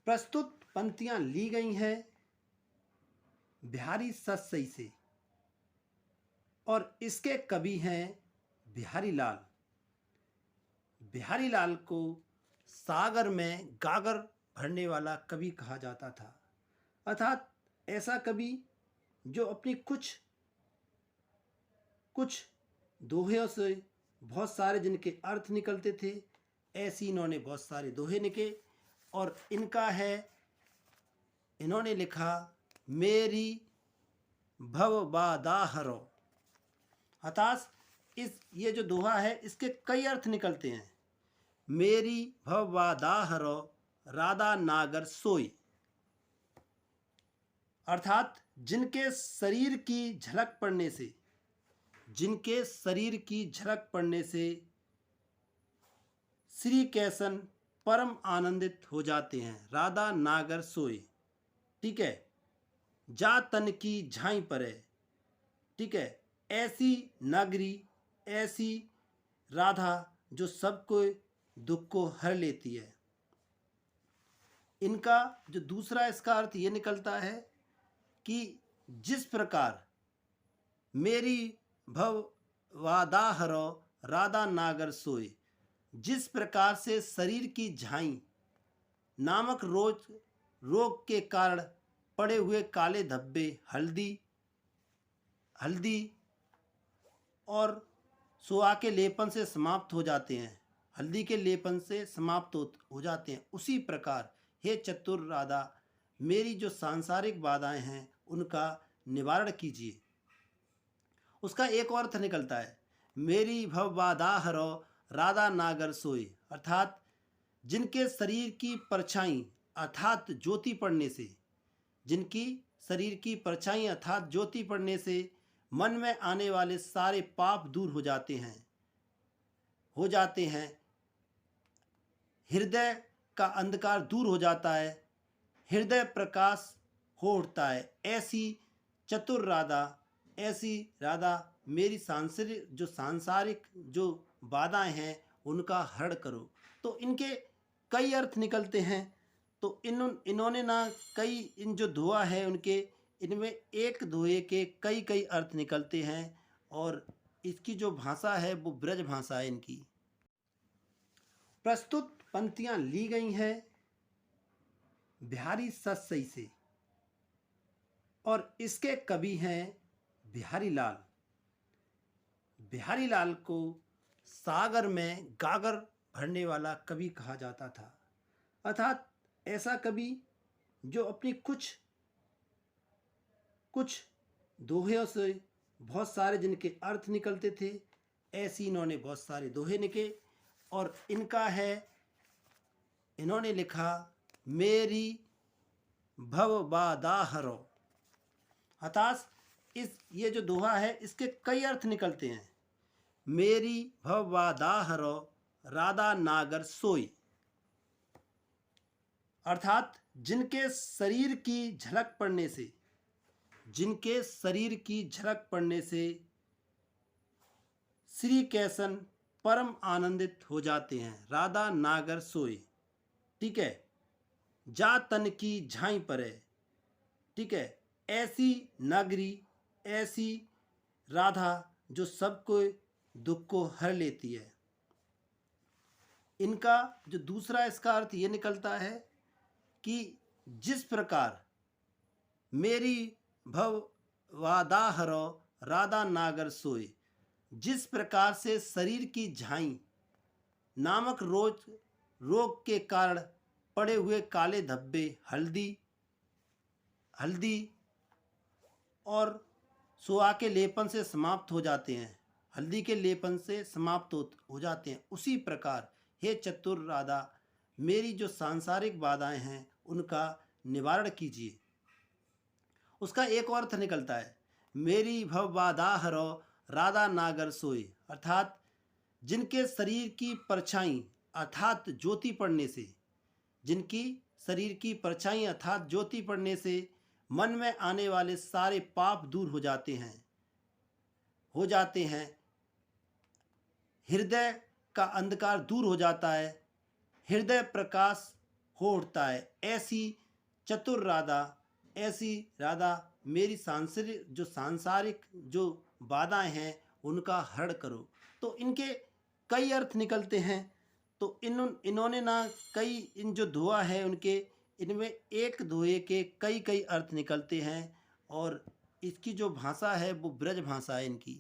प्रस्तुत पंक्तियां ली गई हैं बिहारी सतसई से और इसके कवि हैं बिहारी लाल। बिहारी लाल को सागर में गागर भरने वाला कवि कहा जाता था, अर्थात ऐसा कवि जो अपनी कुछ दोहेयों से बहुत सारे जिनके अर्थ निकलते थे, ऐसी इन्होंने बहुत सारे दोहे निके और इन्होंने लिखा मेरी भव बादाहरो। अर्थात ये जो दोहा है इसके कई अर्थ निकलते हैं। मेरी भव बादाहरो राधा नागर सोई, अर्थात जिनके शरीर की झलक पड़ने से श्री कैसन परम आनंदित हो जाते हैं। राधा नागर सोए, ठीक है। जा तन की झाई परे, ठीक है। ऐसी नागरी, ऐसी राधा जो सबको दुख को हर लेती है। इनका जो दूसरा इसका अर्थ ये निकलता है कि जिस प्रकार मेरी भव वादाहरो राधा नागर सोए, जिस प्रकार से शरीर की झाई नामक रोग के कारण पड़े हुए काले धब्बे हल्दी और सुआ के लेपन से समाप्त हो जाते हैं, हल्दी के लेपन से समाप्त हो जाते हैं, उसी प्रकार हे चतुर राधा मेरी जो सांसारिक बाधाएं हैं उनका निवारण कीजिए। उसका एक और अर्थ निकलता है मेरी भव बाधाहरो राधा नागर सोई, अर्थात जिनके शरीर की परछाई अर्थात ज्योति पड़ने से मन में आने वाले सारे पाप दूर हो जाते हैं, हृदय का अंधकार दूर हो जाता है, हृदय प्रकाश हो उठता है। ऐसी चतुर राधा मेरी सांसारिक जो बाधाएं हैं उनका हरण करो। तो इनके कई अर्थ निकलते हैं। तो इन्होंने इन जो दोहा है उनके इनमें एक दोहे के कई अर्थ निकलते हैं और इसकी जो भाषा है वो ब्रज भाषा है इनकी। प्रस्तुत पंक्तियां ली गई हैं बिहारी सतसई से और इसके कवि हैं बिहारी लाल। बिहारी लाल को सागर में गागर भरने वाला कवि कहा जाता था, अर्थात ऐसा कवि जो अपनी कुछ दोहेयों से बहुत सारे जिनके अर्थ निकलते थे, ऐसी इन्होंने बहुत सारे दोहे निके और इन्होंने लिखा मेरी भव बादाहरो। अर्थात ये जो दोहा है इसके कई अर्थ निकलते हैं। मेरी भव बादाहरो राधा नागर सोई, अर्थात जिनके शरीर की झलक पड़ने से श्री कैसन परम आनंदित हो जाते हैं। राधा नागर सोए, ठीक है। जा तन की झाई परे, ठीक है। ऐसी नागरी, ऐसी राधा जो सबको दुख को हर लेती है। इनका जो दूसरा इसका अर्थ ये निकलता है कि जिस प्रकार मेरी भव वादाहरो राधा नागर सोए, जिस प्रकार से शरीर की झाई नामक रोग के कारण पड़े हुए काले धब्बे हल्दी और सुआ के लेपन से समाप्त हो जाते हैं, हल्दी के लेपन से समाप्त हो जाते हैं, उसी प्रकार हे चतुर राधा मेरी जो सांसारिक बाधाएं हैं उनका निवारण कीजिए। उसका एक और अर्थ निकलता है मेरी भव बाधाहरो राधा नागर सोई, अर्थात जिनके शरीर की परछाई अर्थात ज्योति पड़ने से मन में आने वाले सारे पाप दूर हो जाते हैं, हृदय का अंधकार दूर हो जाता है, हृदय प्रकाश हो उठता है, ऐसी राधा मेरी सांसारिक जो बाधाएं हैं उनका हरण करो। तो इनके कई अर्थ निकलते हैं। तो इन्होंने ना कई इन जो दोहा है उनके, इनमें एक दोहे के कई कई अर्थ निकलते हैं। और इसकी जो भाषा है वो ब्रज भाषा है इनकी।